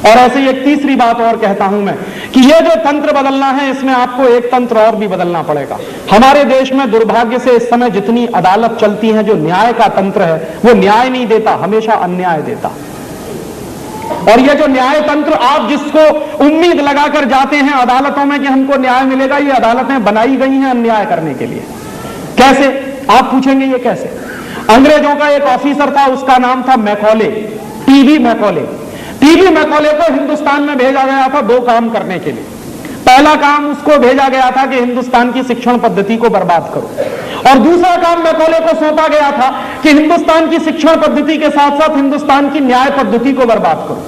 और ऐसे ही एक तीसरी बात और कहता हूं मैं कि ये जो तंत्र बदलना है, इसमें आपको एक तंत्र और भी बदलना पड़ेगा। हमारे देश में दुर्भाग्य से इस समय जितनी अदालत चलती है, जो न्याय का तंत्र है, वो न्याय नहीं देता, हमेशा अन्याय देता। और ये जो न्याय तंत्र, आप जिसको उम्मीद लगाकर जाते हैं अदालतों में कि हमको न्याय मिलेगा, ये अदालतें बनाई गई हैं अन्याय करने के लिए। कैसे? आप पूछेंगे ये कैसे? अंग्रेजों का एक ऑफिसर था, उसका नाम था Macaulay, TB Macaulay. TB Macaulay को हिंदुस्तान में भेजा गया था दो काम करने के लिए। पहला काम उसको भेजा गया था कि हिंदुस्तान की शिक्षण पद्धति को बर्बाद करो, और दूसरा काम मैकॉले को सौंपा गया था कि हिंदुस्तान की शिक्षण पद्धति के साथ साथ हिंदुस्तान की न्याय पद्धति को बर्बाद करो।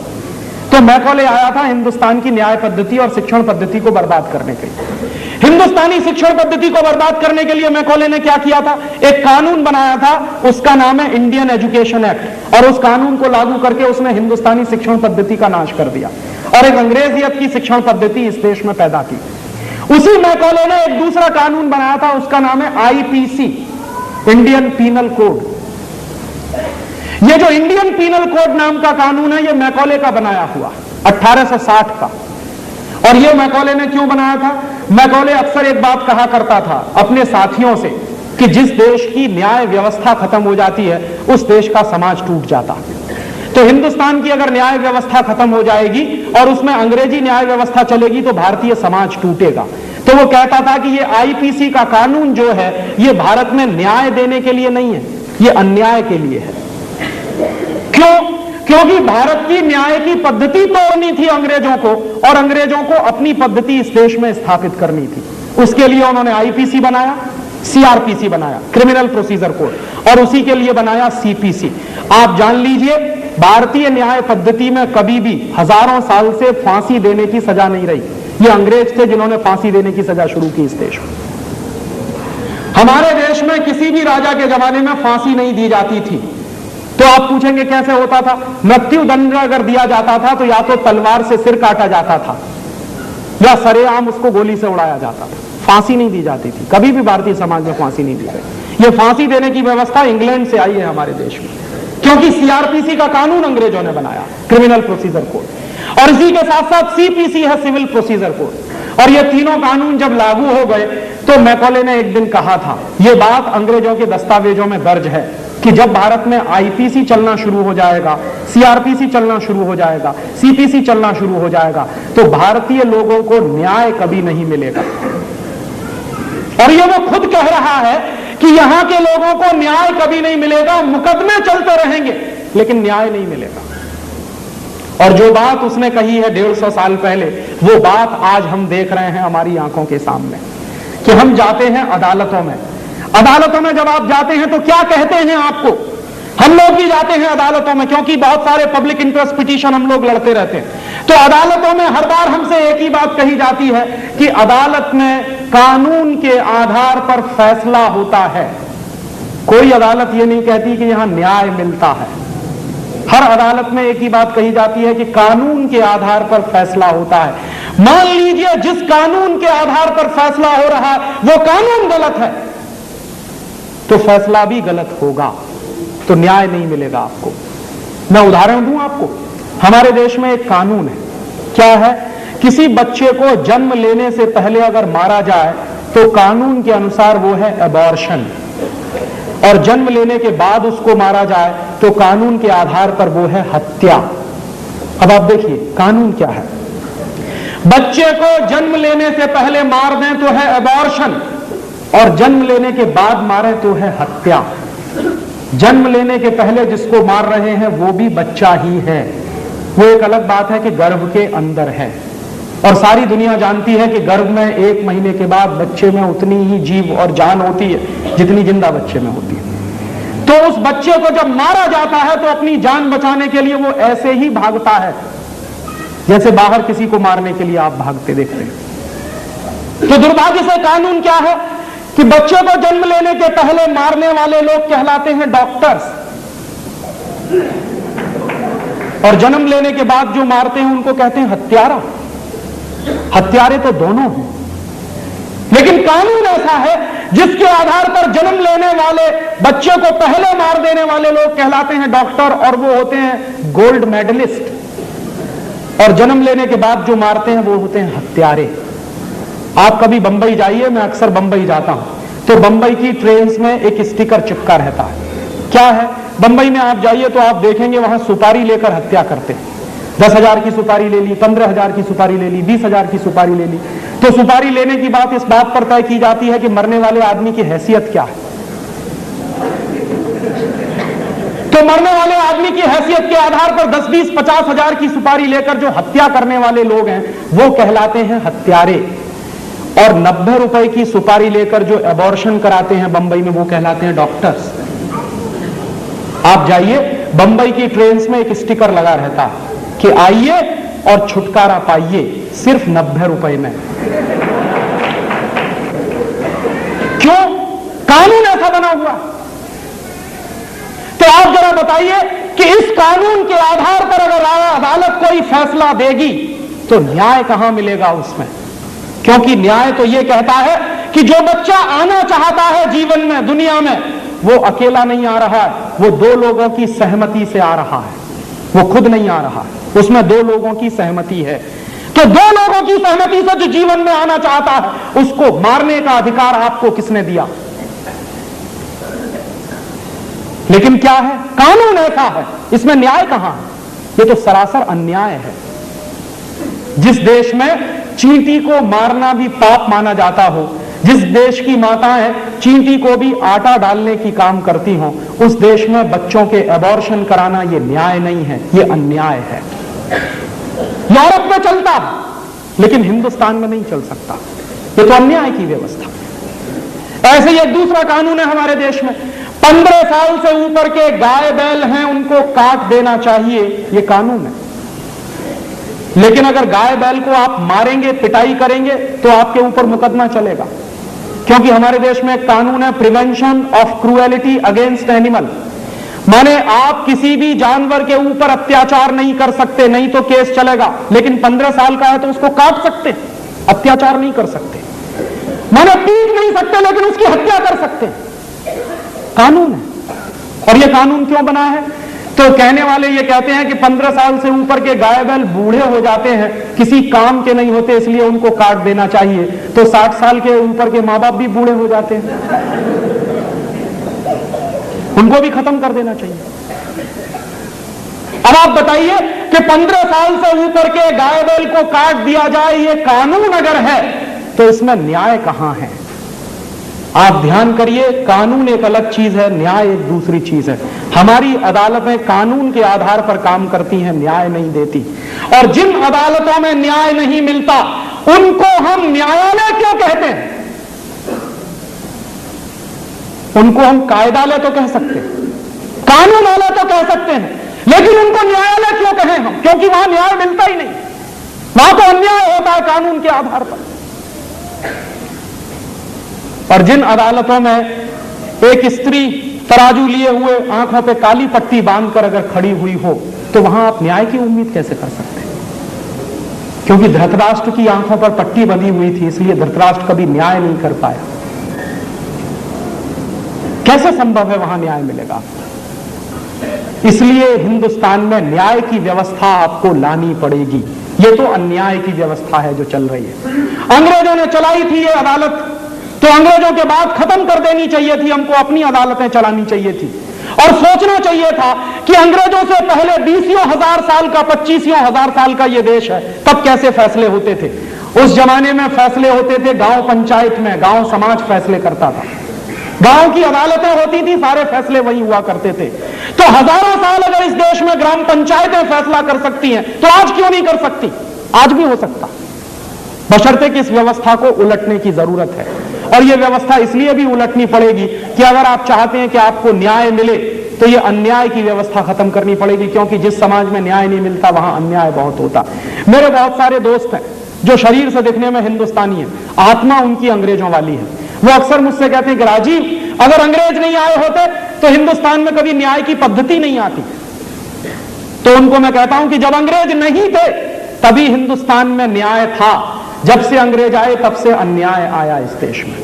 तो मैकॉले आया था हिंदुस्तान की न्याय पद्धति और शिक्षण पद्धति को बर्बाद करने के लिए। हिंदुस्तानी शिक्षण पद्धति को बर्बाद करने के लिए मैकॉले ने क्या किया था? एक कानून बनाया था, उसका नाम है इंडियन एजुकेशन एक्ट, और उस कानून को लागू करके उसने हिंदुस्तानी शिक्षण पद्धति का नाश कर दिया और एक अंग्रेजियत की शिक्षण पद्धति इस देश में पैदा की। उसी मैकॉले ने एक दूसरा कानून बनाया था, उसका नाम है आईपीसी, इंडियन पीनल कोड। ये जो इंडियन पीनल कोड नाम का कानून है, ये मैकॉले का बनाया हुआ 1860 का। और ये मैकॉले ने क्यों बनाया था? मैकॉले अक्सर एक बात कहा करता था अपने साथियों से कि जिस देश की न्याय व्यवस्था खत्म हो जाती है, उस देश का समाज टूट जाता। तो हिंदुस्तान की अगर न्याय व्यवस्था खत्म हो जाएगी और उसमें अंग्रेजी न्याय व्यवस्था चलेगी तो भारतीय समाज टूटेगा। तो वो कहता था कि ये आईपीसी का कानून जो है, ये भारत में न्याय देने के लिए नहीं है, ये अन्याय के लिए है। क्यों? क्योंकि भारत की न्याय की पद्धति तोड़नी थी अंग्रेजों को, और अंग्रेजों को अपनी पद्धति इस देश में स्थापित करनी थी। उसके लिए उन्होंने आईपीसी बनाया, सीआरपीसी बनाया, क्रिमिनल प्रोसीजर कोड, और उसी के लिए बनाया सीपीसी। आप जान लीजिए, भारतीय न्याय पद्धति में कभी भी हजारों साल से फांसी देने की सजा नहीं रही। ये अंग्रेज थे जिन्होंने फांसी देने की सजा शुरू की इस देश में। हमारे देश में किसी भी राजा के जमाने में फांसी नहीं दी जाती थी। तो आप पूछेंगे कैसे होता था? मृत्यु दंड अगर दिया जाता था तो या तो तलवार से सिर काटा जाता था या सरेआम उसको गोली से उड़ाया जाता था, फांसी नहीं दी जाती थी। कभी भी भारतीय समाज में फांसी नहीं दी गई। ये फांसी देने की व्यवस्था इंग्लैंड से आई है हमारे देश में, क्योंकि सीआरपीसी का कानून अंग्रेजों ने बनाया, क्रिमिनल प्रोसीजर कोड, और इसी के साथ साथ सीपीसी है, सिविल प्रोसीजर कोड। और ये तीनों कानून जब लागू हो गए तो मैकॉले ने एक दिन कहा था, ये बात अंग्रेजों के दस्तावेजों में दर्ज है, कि जब भारत में आईपीसी चलना शुरू हो जाएगा, सीआरपीसी चलना शुरू हो जाएगा, सीपीसी चलना शुरू हो जाएगा, तो भारतीय लोगों को न्याय कभी नहीं मिलेगा। और ये वो खुद कह रहा है कि यहां के लोगों को न्याय कभी नहीं मिलेगा, मुकदमे चलते रहेंगे लेकिन न्याय नहीं मिलेगा। और जो बात उसने कही है 150 साल पहले, वो बात आज हम देख रहे हैं हमारी आंखों के सामने, कि हम जाते हैं अदालतों में। अदालतों में जब आप जाते हैं तो क्या कहते हैं आपको? हम लोग भी जाते हैं अदालतों में, क्योंकि बहुत सारे पब्लिक इंटरेस्ट पिटीशन हम लोग लड़ते रहते हैं। तो अदालतों में हर बार हमसे एक ही बात कही जाती है कि अदालत में कानून के आधार पर फैसला होता है। कोई अदालत ये नहीं कहती कि यहां न्याय मिलता है। हर अदालत में एक ही बात कही जाती है कि कानून के आधार पर फैसला होता है। मान लीजिए जिस कानून के आधार पर फैसला हो रहा है वो कानून गलत है, तो फैसला भी गलत होगा, तो न्याय नहीं मिलेगा आपको। मैं उदाहरण दूं आपको, हमारे देश में एक कानून है, क्या है? किसी बच्चे को जन्म लेने से पहले अगर मारा जाए तो कानून के अनुसार वो है एबॉर्शन, और जन्म लेने के बाद उसको मारा जाए तो कानून के आधार पर वो है हत्या। अब आप देखिए कानून क्या है। बच्चे को जन्म लेने से पहले मार दें तो है एबॉर्शन, और जन्म लेने के बाद मारे तो है हत्या। जन्म लेने के पहले जिसको मार रहे हैं वो भी बच्चा ही है। वो एक अलग बात है कि गर्भ के अंदर है, और सारी दुनिया जानती है कि गर्भ में 1 महीने के बाद बच्चे में उतनी ही जीव और जान होती है जितनी जिंदा बच्चे में होती है। तो उस बच्चे को जब मारा जाता है तो अपनी जान बचाने के लिए वो ऐसे ही भागता है जैसे बाहर किसी को मारने के लिए आप भागते देखते हैं। तो दुर्भाग्य से कानून क्या है कि बच्चे को जन्म लेने के पहले मारने वाले लोग कहलाते हैं डॉक्टर्स, और जन्म लेने के बाद जो मारते हैं उनको कहते हैं हत्यारा। हत्यारे तो दोनों हैं, लेकिन कानून ऐसा है जिसके आधार पर जन्म लेने वाले बच्चे को पहले मार देने वाले लोग कहलाते हैं डॉक्टर, और वो होते हैं गोल्ड मेडलिस्ट। और जन्म लेने के बाद जो मारते हैं वो होते हैं हत्यारे। आप कभी बंबई जाइए, मैं अक्सर बंबई जाता हूं, तो बंबई की ट्रेन्स में एक स्टिकर चिपका रहता है। क्या है? बंबई में आप जाइए तो आप देखेंगे वहां सुपारी लेकर हत्या करते हैं। 10,000 की सुपारी ले ली, 15,000 की सुपारी ले ली, 20,000 की सुपारी ले ली। तो सुपारी लेने की बात इस बात पर तय की जाती है कि मरने वाले आदमी की हैसियत क्या है। तो मरने वाले आदमी की हैसियत के आधार पर 10, 20, 50,000 की सुपारी लेकर जो हत्या करने वाले लोग हैं वो कहलाते हैं हत्यारे। और 90 रुपए की सुपारी लेकर जो एबॉर्शन कराते हैं बंबई में वो कहलाते हैं डॉक्टर्स। आप जाइए, बंबई की ट्रेन्स में एक स्टिकर लगा रहता है कि आइए और छुटकारा पाइए सिर्फ 90 रुपए में। क्यों? कानून ऐसा बना हुआ। तो आप जरा बताइए कि इस कानून के आधार पर अगर अदालत कोई फैसला देगी तो न्याय कहां मिलेगा उसमें? क्योंकि न्याय तो यह कहता है कि जो बच्चा आना चाहता है जीवन में, दुनिया में, वो अकेला नहीं आ रहा है, वो 2 लोगों की सहमति से आ रहा है। वो खुद नहीं आ रहा है, उसमें 2 लोगों की सहमति है। तो 2 लोगों की सहमति से जो जीवन में आना चाहता है उसको मारने का अधिकार आपको किसने दिया? लेकिन क्या है? कानून ऐसा है, इसमें न्याय कहां है? ये तो सरासर अन्याय है। जिस देश में चींटी को मारना भी पाप माना जाता हो, जिस देश की माताएं चींटी को भी आटा डालने की काम करती हों, उस देश में बच्चों के एबॉर्शन कराना ये न्याय नहीं है, ये अन्याय है। यूरोप में चलता है लेकिन हिंदुस्तान में नहीं चल सकता। ये तो अन्याय की व्यवस्था। ऐसे ही एक दूसरा कानून है हमारे देश में, 15 साल से ऊपर के गाय बैल हैं उनको काट देना चाहिए, ये कानून है। लेकिन अगर गाय बैल को आप मारेंगे, पिटाई करेंगे तो आपके ऊपर मुकदमा चलेगा। क्योंकि हमारे देश में एक कानून है, prevention of cruelty against animal. माने आप किसी भी जानवर के ऊपर अत्याचार नहीं कर सकते, नहीं तो केस चलेगा। लेकिन 15 साल का है तो उसको काट सकते, अत्याचार नहीं कर सकते। माने पीट नहीं सकते लेकिन उसकी हत्या कर सकते, कानून है। और यह कानून क्यों बना है? तो कहने वाले ये कहते हैं कि 15 साल से ऊपर के गाय बैल बूढ़े हो जाते हैं, किसी काम के नहीं होते, इसलिए उनको काट देना चाहिए। तो 60 साल के ऊपर के माँ बाप भी बूढ़े हो जाते हैं, उनको भी खत्म कर देना चाहिए। अब आप बताइए कि 15 साल से ऊपर के गाय बैल को काट दिया जाए, ये कानून अगर है तो इसमें न्याय कहां है? आप ध्यान करिए, कानून एक अलग चीज है, न्याय एक दूसरी चीज है। हमारी अदालतें कानून के आधार पर काम करती हैं, न्याय नहीं देती। और जिन अदालतों में न्याय नहीं मिलता उनको हम न्यायालय क्यों कहते हैं? उनको हम कायदालय तो कह सकते हैं, कानूनालय तो कह सकते हैं, लेकिन उनको न्यायालय क्यों कहें हम? क्योंकि वहां न्याय मिलता ही नहीं, वहां तो अन्याय होता है कानून के आधार पर। और जिन अदालतों में एक स्त्री तराजू लिए हुए आंखों पे काली पट्टी बांधकर अगर खड़ी हुई हो तो वहां आप न्याय की उम्मीद कैसे कर सकते हैं? क्योंकि धृतराष्ट्र की आंखों पर पट्टी बंधी हुई थी, इसलिए धृतराष्ट्र कभी न्याय नहीं कर पाया। कैसे संभव है वहां न्याय मिलेगा? इसलिए हिंदुस्तान में न्याय की व्यवस्था आपको लानी पड़ेगी। ये तो अन्याय की व्यवस्था है जो चल रही है। अंग्रेजों ने चलाई थी ये अदालत, तो अंग्रेजों के बाद खत्म कर देनी चाहिए थी, हमको अपनी अदालतें चलानी चाहिए थी। और सोचना चाहिए था कि अंग्रेजों से पहले 20,000 साल का, 25,000 साल का ये देश है, तब कैसे फैसले होते थे। उस जमाने में फैसले होते थे गांव पंचायत में, गांव समाज फैसले करता था, गांव की अदालतें होती थी, सारे फैसले वही हुआ करते थे। तो हजारों साल अगर इस देश में ग्राम पंचायतें फैसला कर सकती हैं तो आज क्यों नहीं कर सकती? आज भी हो सकता, बशर्ते कि इस व्यवस्था को उलटने की जरूरत है। और यह व्यवस्था इसलिए भी उलटनी पड़ेगी कि अगर आप चाहते हैं कि आपको न्याय मिले तो यह अन्याय की व्यवस्था खत्म करनी पड़ेगी। क्योंकि जिस समाज में न्याय नहीं मिलता वहां अन्याय बहुत होता। मेरे बहुत सारे दोस्त हैं जो शरीर से दिखने में हिंदुस्तानी है, आत्मा उनकी अंग्रेजों वाली है। वो अक्सर मुझसे कहते हैं कि राजीव, अगर अंग्रेज नहीं आए होते तो हिंदुस्तान में कभी न्याय की पद्धति नहीं आती। तो उनको मैं कहता हूं कि जब अंग्रेज नहीं थे तभी हिंदुस्तान में न्याय था, जब से अंग्रेज आए तब से अन्याय आया इस देश में।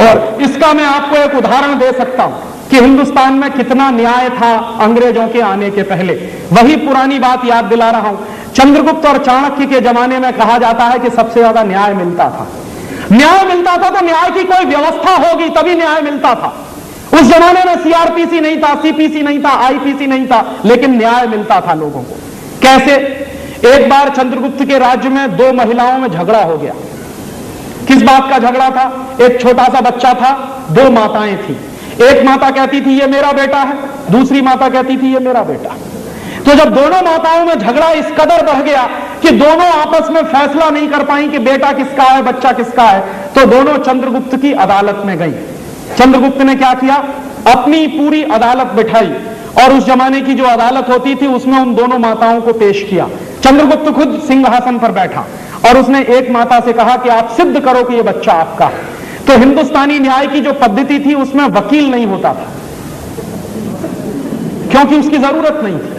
और इसका मैं आपको एक उदाहरण दे सकता हूं कि हिंदुस्तान में कितना न्याय था अंग्रेजों के आने के पहले। वही पुरानी बात याद दिला रहा हूं। चंद्रगुप्त और चाणक्य के जमाने में कहा जाता है कि सबसे ज्यादा न्याय मिलता था। न्याय मिलता था तो न्याय की कोई व्यवस्था होगी तभी न्याय मिलता था। उस जमाने में सीआरपीसी नहीं था, सीपीसी नहीं था, आईपीसी नहीं था, लेकिन न्याय मिलता था लोगों को। कैसे? एक बार चंद्रगुप्त के राज्य में दो महिलाओं में झगड़ा हो गया। किस बात का झगड़ा था? एक छोटा सा बच्चा था, दो माताएं थी। एक माता कहती थी ये मेरा बेटा है, दूसरी माता कहती थी ये मेरा बेटा। तो जब दोनों माताओं में झगड़ा इस कदर बढ़ गया कि दोनों आपस में फैसला नहीं कर पाई कि बेटा किसका है, बच्चा किसका है, तो दोनों चंद्रगुप्त की अदालत में गई। चंद्रगुप्त ने क्या किया? अपनी पूरी अदालत बिठाई और उस जमाने की जो अदालत होती थी उसमें उन दोनों माताओं को पेश किया। चंद्रगुप्त खुद सिंहासन पर बैठा और उसने एक माता से कहा कि आप सिद्ध करो कि यह बच्चा आपका है। तो हिंदुस्तानी न्याय की जो पद्धति थी उसमें वकील नहीं होता था, क्योंकि उसकी जरूरत नहीं थी।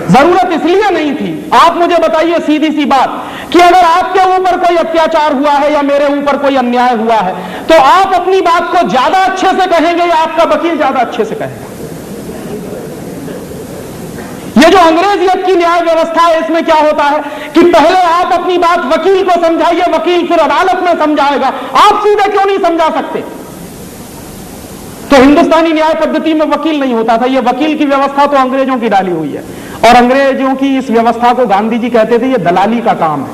जरूरत इसलिए नहीं थी, आप मुझे बताइए सीधी सी बात कि अगर आपके ऊपर कोई अत्याचार हुआ है या मेरे ऊपर कोई अन्याय हुआ है तो आप अपनी बात को ज्यादा अच्छे से कहेंगे या आपका वकील ज्यादा अच्छे से कहेगा? ये जो अंग्रेजियत की न्याय व्यवस्था है इसमें क्या होता है कि पहले आप अपनी बात वकील को समझाइए, वकील फिर अदालत में समझाएगा। आप सीधे क्यों नहीं समझा सकते? तो हिंदुस्तानी न्याय पद्धति में वकील नहीं होता था। यह वकील की व्यवस्था तो अंग्रेजों की डाली हुई है और अंग्रेजों की इस व्यवस्था को गांधी जी कहते थे ये दलाली का काम है।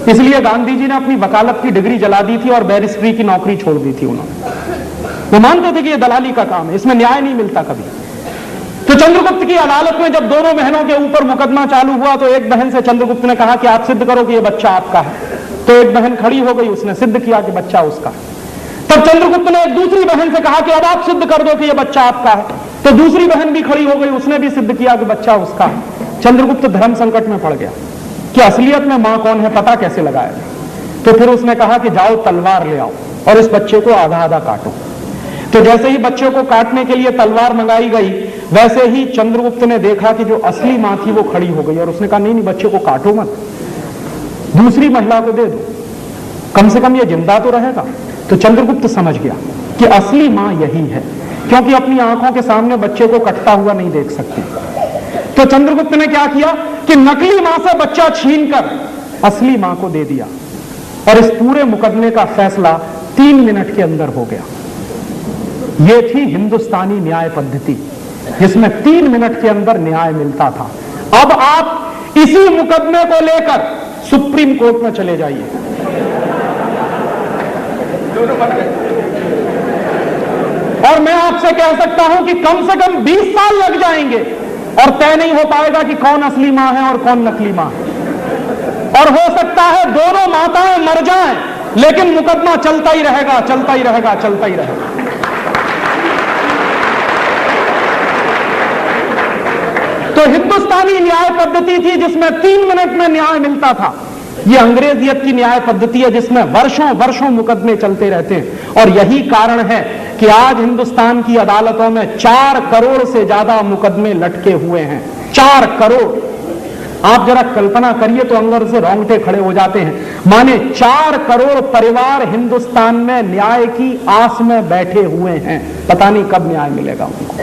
इसलिए गांधी जी ने अपनी वकालत की डिग्री जला दी थी और बैरिस्ट्री की नौकरी छोड़ दी थी उन्होंने। वो मानते थे कि यह दलाली का काम है, इसमें न्याय नहीं मिलता कभी। तो चंद्रगुप्त की अदालत में जब दोनों बहनों के ऊपर मुकदमा चालू हुआ तो एक बहन से चंद्रगुप्त ने कहा कि आप सिद्ध करो कि यह बच्चा आपका है। तो एक बहन खड़ी हो गई, उसने सिद्ध किया कि बच्चा उसका है। तब चंद्रगुप्त ने एक दूसरी बहन से कहा कि अब आप सिद्ध कर दो कि यह बच्चा आपका है। तो दूसरी बहन भी खड़ी हो गई, उसने भी सिद्ध किया कि बच्चा उसका है। चंद्रगुप्त धर्म संकट में पड़ गया कि असलियत में मां कौन है पता कैसे लगाया जाए। तो फिर उसने कहा कि जाओ तलवार ले आओ और इस बच्चे को आधा आधा काटो। तो जैसे ही बच्चे को काटने के लिए तलवार मंगाई गई वैसे ही चंद्रगुप्त ने देखा कि जो असली मां थी वो खड़ी हो गई और उसने कहा नहीं नहीं बच्चे को काटो मत, दूसरी महिला को दे दो, कम से कम ये जिंदा तो रहेगा। तो चंद्रगुप्त समझ गया कि असली मां यही है, क्योंकि अपनी आंखों के सामने बच्चे को कटता हुआ नहीं देख सकती। तो चंद्रगुप्त ने क्या किया कि नकली मां से बच्चा छीनकर असली मां को दे दिया और इस पूरे मुकदमे का फैसला 3 मिनट के अंदर हो गया। यह थी हिंदुस्तानी न्याय पद्धति जिसमें 3 मिनट के अंदर न्याय मिलता था। अब आप इसी मुकदमे को लेकर सुप्रीम कोर्ट में चले जाइए, और मैं आपसे कह सकता हूं कि कम से कम 20 साल लग जाएंगे और तय नहीं हो पाएगा कि कौन असली मां है और कौन नकली मां है। और हो सकता है दोनों माताएं मर जाएं लेकिन मुकदमा चलता ही रहेगा, चलता ही रहेगा, चलता ही रहेगा। तो हिंदुस्तानी न्याय पद्धति थी जिसमें 3 मिनट में न्याय मिलता था। यह अंग्रेजियत की न्याय पद्धति है जिसमें वर्षों वर्षों मुकदमे चलते रहते हैं। और यही कारण है कि आज हिंदुस्तान की अदालतों में 4 करोड़ से ज्यादा मुकदमे लटके हुए हैं। 4 करोड़। आप जरा कल्पना करिए तो अंदर से रोंगटे खड़े हो जाते हैं। माने 4 करोड़ परिवार हिंदुस्तान में न्याय की आस में बैठे हुए हैं, पता नहीं कब न्याय मिलेगा उनको।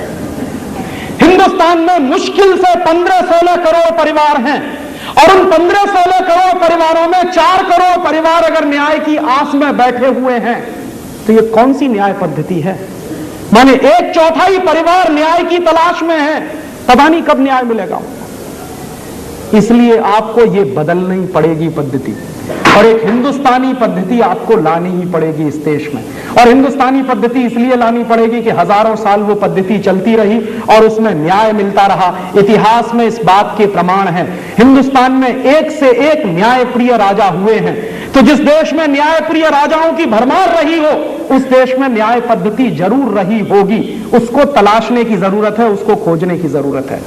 हिंदुस्तान में मुश्किल से 15-16 करोड़ परिवार हैं और उन 15-16 करोड़ परिवारों में 4 करोड़ परिवार अगर न्याय की आस में बैठे हुए हैं तो ये कौन सी न्याय पद्धति है? माने 1/4 परिवार न्याय की तलाश में है, पता नहीं कब न्याय मिलेगा। इसलिए आपको ये बदलनी पड़ेगी पद्धति, और एक हिंदुस्तानी पद्धति आपको लानी ही पड़ेगी इस देश में। और हिंदुस्तानी पद्धति इसलिए लानी पड़ेगी कि हजारों साल वो पद्धति चलती रही और उसमें न्याय मिलता रहा। इतिहास में इस बात के प्रमाण हैं। हिंदुस्तान में एक से एक न्यायप्रिय राजा हुए हैं। तो जिस देश में न्यायप्रिय राजाओं की भरमार रही हो उस देश में न्याय पद्धति जरूर रही होगी। उसको तलाशने की जरूरत है, उसको खोजने की जरूरत है।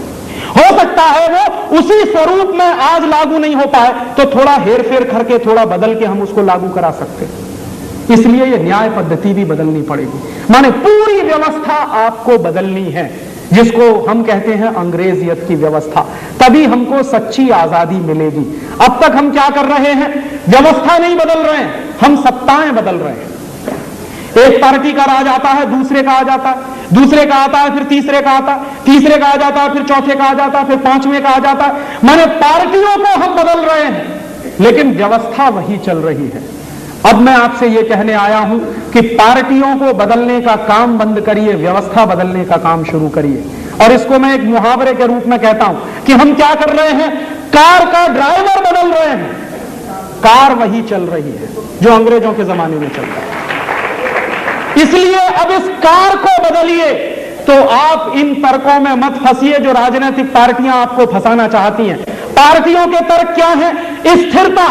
हो सकता है वो उसी स्वरूप में आज लागू नहीं हो पाए तो थोड़ा हेर फेर करके, थोड़ा बदल के हम उसको लागू करा सकते हैं। इसलिए ये न्याय पद्धति भी बदलनी पड़ेगी। माने पूरी व्यवस्था आपको बदलनी है, जिसको हम कहते हैं अंग्रेजियत की व्यवस्था। तभी हमको सच्ची आजादी मिलेगी। अब तक हम क्या कर रहे हैं? व्यवस्था नहीं बदल रहे हैं, हम सत्ताएं बदल रहे हैं। एक पार्टी का राज आता है, दूसरे का आ जाता है, दूसरे का आता है, फिर तीसरे का आता है, तीसरे का आ जाता है, फिर चौथे का आ जाता है, फिर पांचवें का आ जाता है। माने पार्टियों को हम बदल रहे हैं, लेकिन व्यवस्था वही चल रही है। अब मैं आपसे यह कहने आया हूं कि पार्टियों को बदलने का काम बंद करिए, व्यवस्था बदलने का काम शुरू करिए। और इसको मैं एक मुहावरे के रूप में कहता हूं कि हम क्या कर रहे हैं, कार का ड्राइवर बदल रहे हैं, कार वही चल रही है जो अंग्रेजों के जमाने में चल रहा है। इसलिए अब इस कार को बदलिए। तो आप इन तर्कों में मत फंसिए जो राजनीतिक पार्टियां आपको फंसाना चाहती हैं। पार्टियों के तर्क क्या है? स्थिरता।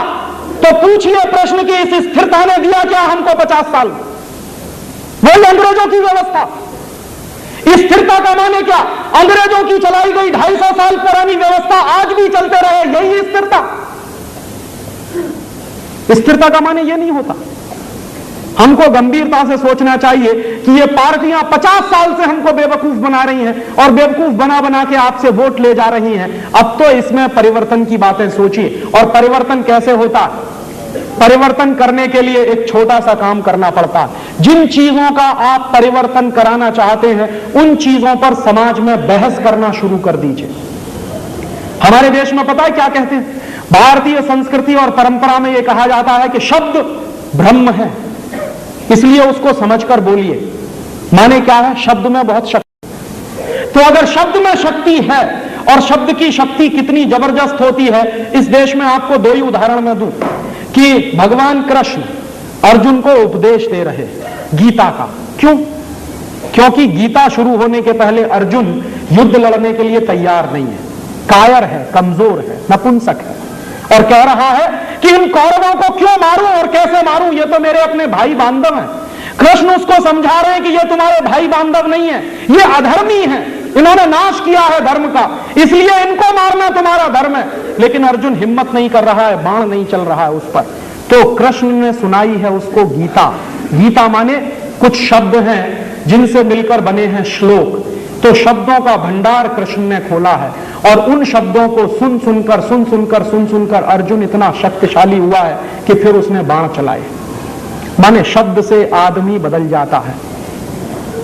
तो पूछिए प्रश्न कि इस स्थिरता ने दिया क्या हमको 50 साल? वही अंग्रेजों की व्यवस्था। स्थिरता का माने क्या? अंग्रेजों की चलाई गई 250 साल पुरानी व्यवस्था आज भी चलते रहे, यही स्थिरता। स्थिरता का माने यह नहीं होता। हमको गंभीरता से सोचना चाहिए कि ये पार्टियां 50 साल से हमको बेवकूफ बना रही हैं और बेवकूफ बना बना के आपसे वोट ले जा रही हैं। अब तो इसमें परिवर्तन की बातें सोचिए। और परिवर्तन कैसे होता है? परिवर्तन करने के लिए एक छोटा सा काम करना पड़ता है। जिन चीजों का आप परिवर्तन कराना चाहते हैं उन चीजों पर समाज में बहस करना शुरू कर दीजिए। हमारे देश में पता है क्या कहते हैं? भारतीय संस्कृति और परंपरा में यह कहा जाता है कि शब्द ब्रह्म है, इसलिए उसको समझकर बोलिए। माने क्या है? शब्द में बहुत शक्ति। तो अगर शब्द में शक्ति है, और शब्द की शक्ति कितनी जबरदस्त होती है, इस देश में आपको दो ही उदाहरण मैं दूं कि भगवान कृष्ण अर्जुन को उपदेश दे रहे गीता का। क्यों? क्योंकि गीता शुरू होने के पहले अर्जुन युद्ध लड़ने के लिए तैयार नहीं है, कायर है, कमजोर है, नपुंसक है, और कह रहा है कि इन कौरवों को क्यों मारूं और कैसे मारूं, ये तो मेरे अपने भाई बांधव हैं। कृष्ण उसको समझा रहे हैं कि ये तुम्हारे भाई बांधव नहीं है, ये अधर्मी है, इन्होंने नाश किया है धर्म का, इसलिए इनको मारना तुम्हारा धर्म है। लेकिन अर्जुन हिम्मत नहीं कर रहा है, बाण नहीं चल रहा है उस पर। तो कृष्ण ने सुनाई है उसको गीता। गीता माने कुछ शब्द हैं जिनसे मिलकर बने हैं श्लोक। तो शब्दों का भंडार कृष्ण ने खोला है और उन शब्दों को सुन सुनकर अर्जुन इतना शक्तिशाली हुआ है कि फिर उसने बाण चलाए। माने शब्द से आदमी बदल जाता है।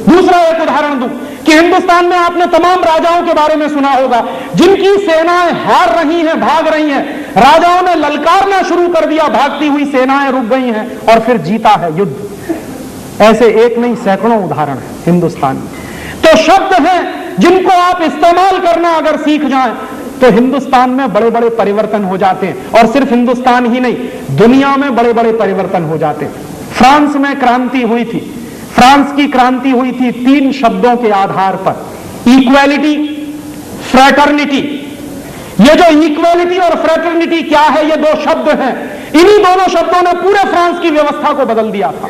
दूसरा एक उदाहरण दूं कि हिंदुस्तान में आपने तमाम राजाओं के बारे में सुना होगा जिनकी सेनाएं हार रही हैं, भाग रही हैं। राजाओं ने ललकारना शुरू कर दिया, भागती हुई सेनाएं रुक गई हैं और फिर जीता है युद्ध। ऐसे एक नहीं सैकड़ों उदाहरण है हिंदुस्तान में। तो शब्द हैं जिनको आप इस्तेमाल करना अगर सीख जाएं तो हिंदुस्तान में बड़े बड़े परिवर्तन हो जाते हैं। और सिर्फ हिंदुस्तान ही नहीं, दुनिया में बड़े बड़े परिवर्तन हो जाते हैं। फ्रांस में क्रांति हुई थी। फ्रांस की क्रांति हुई थी 3 शब्दों के आधार पर, इक्वालिटी, फ्रेटर्निटी। ये जो इक्वालिटी और फ्रेटर्निटी क्या है? ये 2 शब्द हैं। इन्हीं दोनों शब्दों ने पूरे फ्रांस की व्यवस्था को बदल दिया था।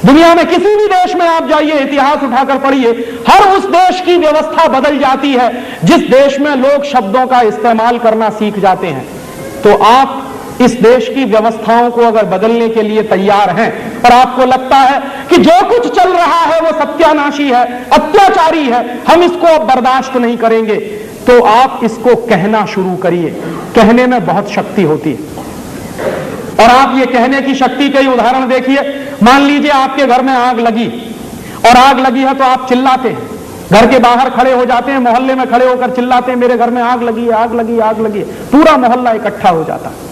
दुनिया में किसी भी देश में आप जाइए, इतिहास उठाकर पढ़िए, हर उस देश की व्यवस्था बदल जाती है जिस देश में लोग शब्दों का इस्तेमाल करना सीख जाते हैं। तो आप इस देश की व्यवस्थाओं को अगर बदलने के लिए तैयार हैं और आपको लगता है कि जो कुछ चल रहा है वो सत्यानाशी है, अत्याचारी है, हम इसको अब बर्दाश्त नहीं करेंगे, तो आप इसको कहना शुरू करिए। कहने में बहुत शक्ति होती है। और आप ये कहने की शक्ति के उदाहरण देखिए। मान लीजिए आपके घर में आग लगी, और आग लगी है तो आप चिल्लाते हैं, घर के बाहर खड़े हो जाते हैं, मोहल्ले में खड़े होकर चिल्लाते हैं मेरे घर में आग लगी है, आग लगी, आग लगी। पूरा मोहल्ला इकट्ठा हो जाता है।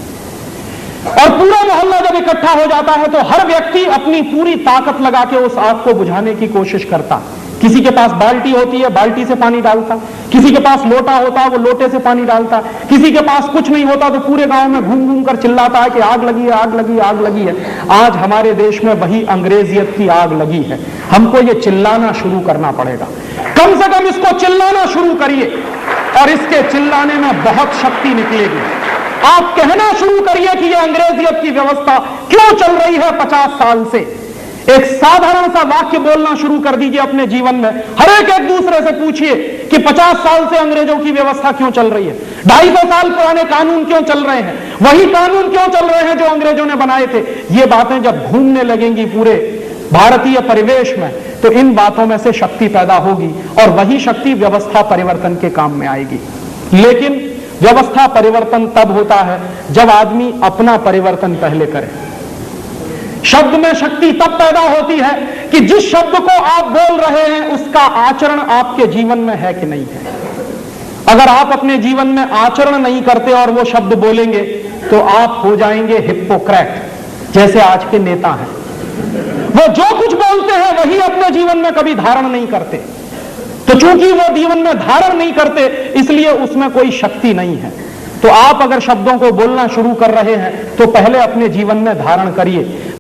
और पूरा मोहल्ला जब इकट्ठा हो जाता है तो हर व्यक्ति अपनी पूरी ताकत लगा के उस आग को बुझाने की कोशिश करता। किसी के पास बाल्टी होती है, बाल्टी से पानी डालता, किसी के पास लोटा होता है, वो लोटे से पानी डालता, किसी के पास कुछ नहीं होता तो पूरे गांव में घूम घूम कर चिल्लाता है कि आग लगी है, आग लगी, आग लगी है। आज हमारे देश में वही अंग्रेजियत की आग लगी है। हमको ये चिल्लाना शुरू करना पड़ेगा। कम से कम इसको चिल्लाना शुरू करिए और इसके चिल्लाने में बहुत शक्ति निकलेगी। आप कहना शुरू करिए कि यह अंग्रेजियत की व्यवस्था क्यों चल रही है 50 साल से। एक साधारण सा वाक्य बोलना शुरू कर दीजिए अपने जीवन में। हर एक दूसरे से पूछिए कि 50 साल से अंग्रेजों की व्यवस्था क्यों चल रही है, 250 साल पुराने कानून क्यों चल रहे हैं, वही कानून क्यों चल रहे हैं जो अंग्रेजों ने बनाए थे। ये बातें जब घूमने लगेंगी पूरे भारतीय परिवेश में तो इन बातों में से शक्ति पैदा होगी और वही शक्ति व्यवस्था परिवर्तन के काम में आएगी। लेकिन व्यवस्था परिवर्तन तब होता है जब आदमी अपना परिवर्तन पहले करे। शब्द में शक्ति तब पैदा होती है कि जिस शब्द को आप बोल रहे हैं उसका आचरण आपके जीवन में है कि नहीं है। अगर आप अपने जीवन में आचरण नहीं करते और वो शब्द बोलेंगे तो आप हो जाएंगे हिप्पोक्रेट, जैसे आज के नेता हैं। वो जो कुछ बोलते हैं वही अपने जीवन में कभी धारण नहीं करते, तो चूंकि वो जीवन में धारण नहीं करते इसलिए उसमें कोई शक्ति नहीं है। तो आप अगर शब्दों को बोलना शुरू कर रहे हैं तो पहले अपने जीवन में धारण करिए।